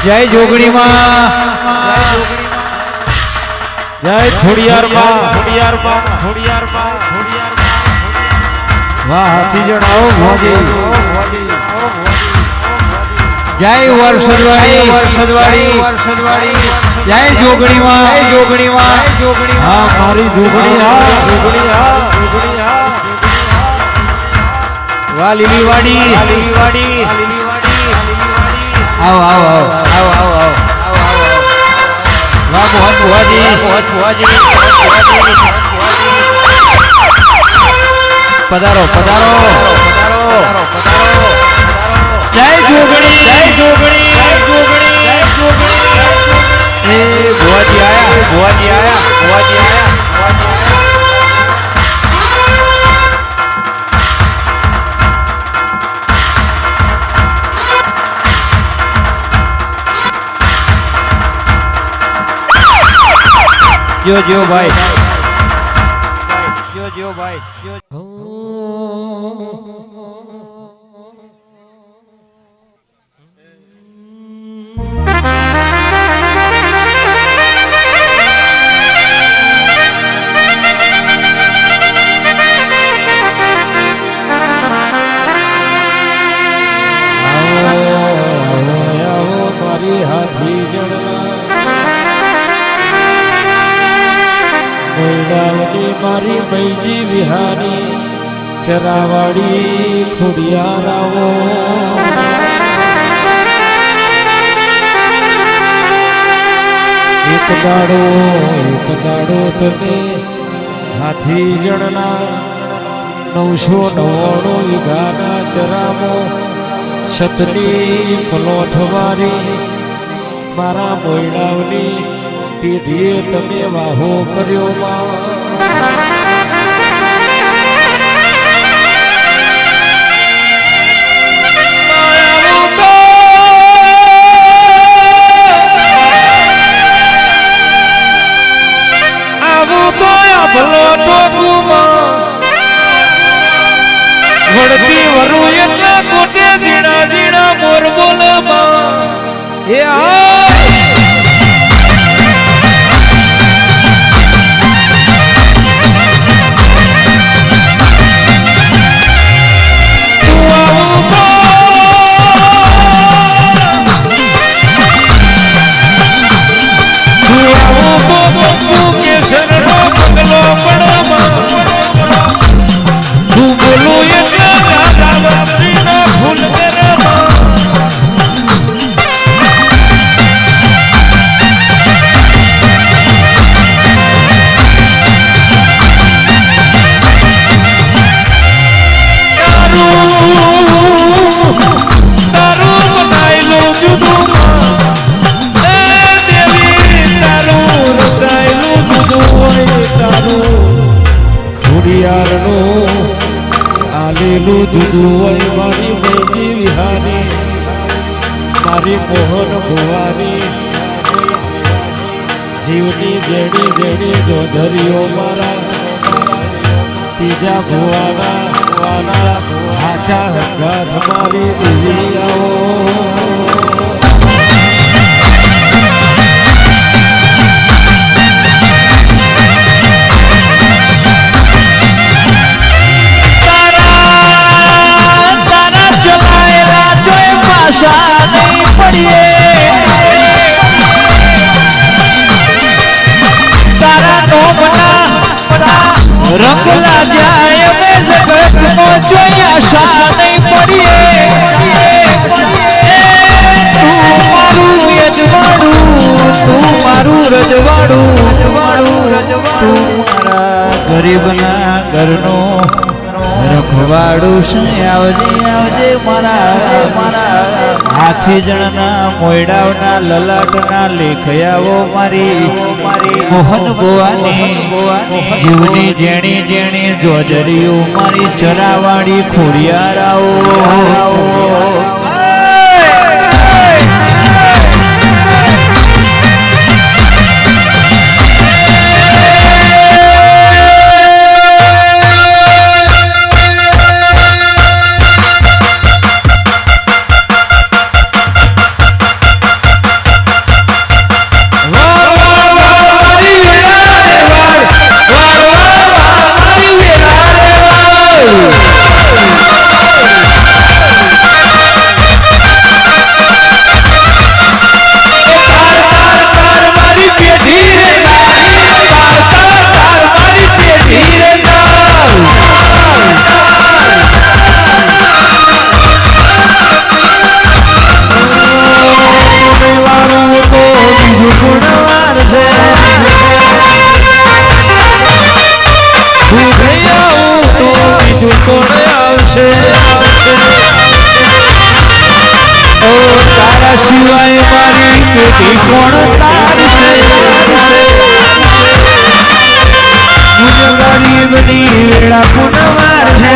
જય જોગણી માં, જય ખોડિયાર માં, ખોડિયાર માં, ખોડિયાર માં, ખોડિયાર માં. વાહ હાથી જણાવો ભોજી. જય વરસદવાડી, વરસદવાડી, વરસદવાડી. જય જોગણી માં, જય જોગણી માં, જોગણી. હા મારી જોગણી, હા જોગણી, હા જોગણી, હા. વાહ લીલીવાડી, લીલીવાડી, લીલીવાડી. આવો આવો આવો આવો આવો આવો. વાહ મોહન ભુવાજી, મોહન ભુવાજી. પધારો પધારો પધારો પધારો. જય જોગણી, જય જોગણી, જય જોગણી, જય જોગણી. એ ભુવાજી આયા, ભુવાજી આયા, ભુવાજી આયા. જો જો ભાઈ, જો જો ભાઈ, જો. મારી હાથી જણના મોયડાવની મારી મૈજી વિહાની ચરાવાડી ખોડિયાર આવો. એક દાડો તમે હાથી જણના 999 વીઘાના ચરામો છતની પલોઠવારી મારા મોયડાવની પીઢીએ તમે વાહો કર્યો માં. આવું તો ભલો ટોકુમાં વળતી વરુ એટલા કોટે ઝીણા ઝીણા મોર બોલમાં. એ ખોડિયારનું આલેલું જુદું હોય મારી મૈજી વિહાની મારી મોહન ભુવાની જીવની જેણી જેણી જોધરીઓ મારા ત્રીજા ભુવાના આછા હંગાથ મારી દીવી આવો. રંગલા જાય મે જગતનો જોઈ આશા નહીં પડીએ. મારું યજમાડું તું મારું રજવાડું, તું મારા ગરીબના ઘરનો રખવાડું છે. આવજે આવજે મારા હાથી જણના મોયડાવના લલાટના લેખયાઓ મારી મોહન ભુવાની જીવની જેણી જેણી જોજરીઓ મારી ચરાવાડી ખોડિયાર આવો. સિવાય મારી પેટી કોણ તારશે મુજ ગરીબની વેળા પુનવાર છે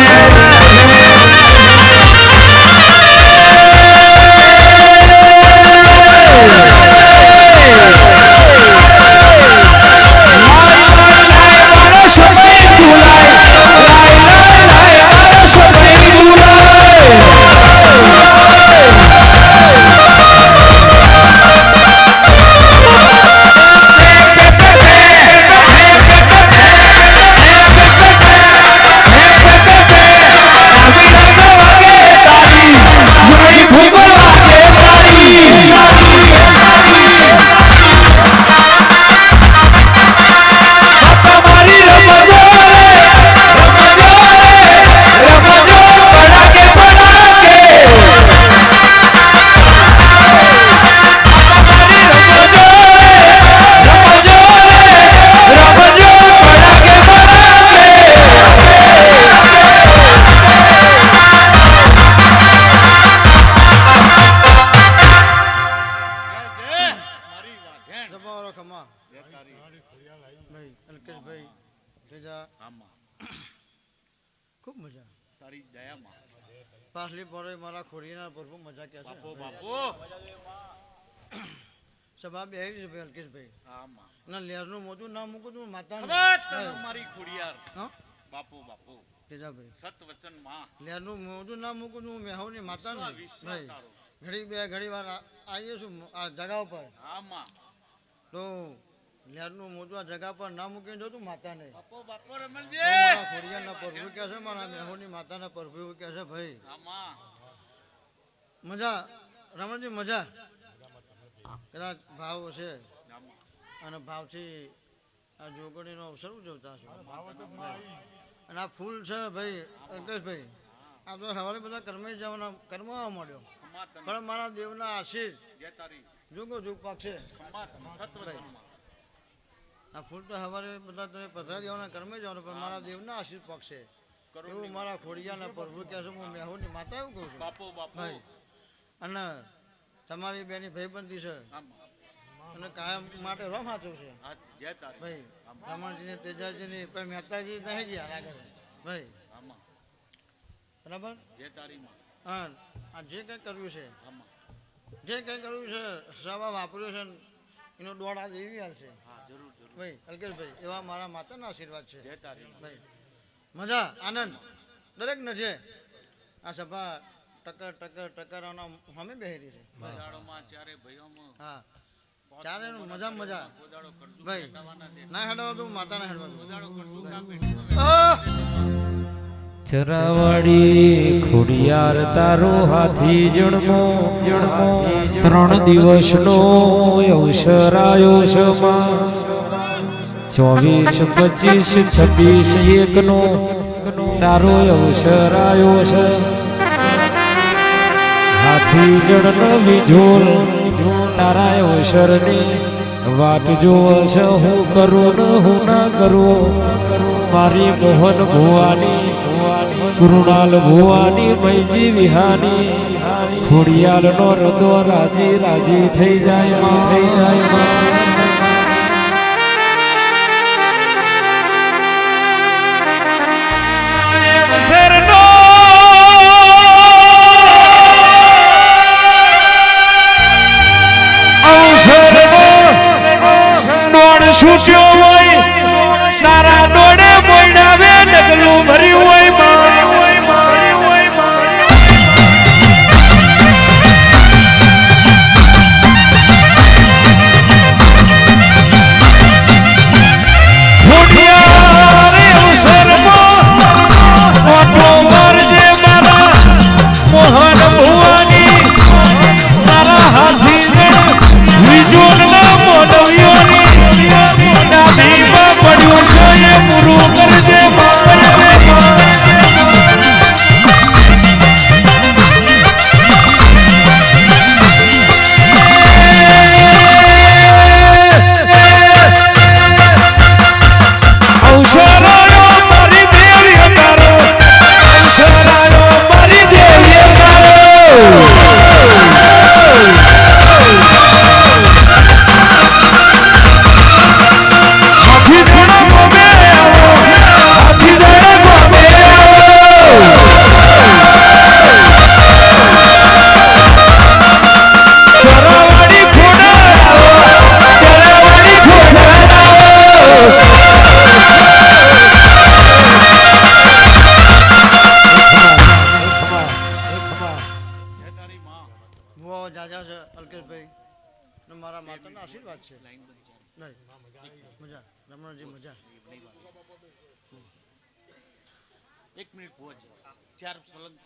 ખૂબ મજા તારી દયામાં પાછલી પડે મારા ખોડીના પ્રભુ મજા કે છે બાપો બાપો સભા બેહી છે ભાઈ અલ્કેશભાઈ આમાં ના લેરનું મોટું નામ મૂકું તું માતા મારી ખોડિયાર હા બાપો બાપો તેજાભાઈ સત વચન માં લેરનું મોટું નામ મૂકું તું મેહોની માતા ને ભાઈ ઘડી વાર આવીએ છું આ જગા ઉપર આમાં તો લેરનું મોટું આ જગા પર ના મૂકીને જોતું માતાને બાપો બાપો રમણજી ખોડિયાના પ્રભુ કે છે મારા મેહોની માતાના પ્રભુ કે છે ભાઈ આમાં મજા રમણજી મજા કદાચ ભાવ છે અને ભાવથી આ જોગણીનો અવસર ઉજવતા છો અને આ ફૂલ છે ભાઈ અંકલેશભાઈ આ તો સવારે બધા કર્મે જવાના કર્મવા મળ્યો પણ મારા દેવના આશીષ જોગો જોગ પાકશે આ ફૂલ તો સવારે બધા તમે પધરા જવાના કર્મે જવાના પણ મારા દેવના આશીષ પાકશે એવું મારા ખોડિયાના પ્રભુ કહે છે હું મેહોની માતા એવું કહું છું ભાઈ અને તમારી બેની ભાઈબંધી છે અને કાયમ માટે રોમ સાચું છે ભાઈ રમણજીને તેજાજીની પણ મહેતાજી નહીં ગયા આગળ ભાઈ બરાબર હા આ જે કંઈ કર્યું છે સવા વાપર્યું છે એનો દોડ હાથ એવી હાલ છે ભાઈ અલ્કેશભાઈ એવા મારા માતાના આશીર્વાદ છે ભાઈ મજા આનંદ દરેક ને છે આ સભા ટકરાના અમે બેહેલી છે હા ચારે મજા ભાઈ ના હેડવા તું માતા ના હેડવા ચરાવાડી ખોડિયાર તારો હાથી જણમો 3 દિવસનો અવસર આયો છે 24, 25, 26, 1 નો તારો અવસર આયો છે હાથી જણનો વિજોલ તારા અવસરની વાટ જોવે છે હું કરું ને હું ના કરું મારી મોહન ભુવાની કૃણાલ ભુવાની મૈજી વિહાની ખોડિયાલ નો હૃદય રાજી રાજી થઈ જાય છૂટ્યો હોય તારા ડોળે બોયડાવે ડગલું ભર્યું હોય મારા માતાના આશીર્વાદ છે. લાઈન બંધ ચાર નહીં મજા રમણજી મજા. એક મિનિટ ભુવાજી ચાર સલંગ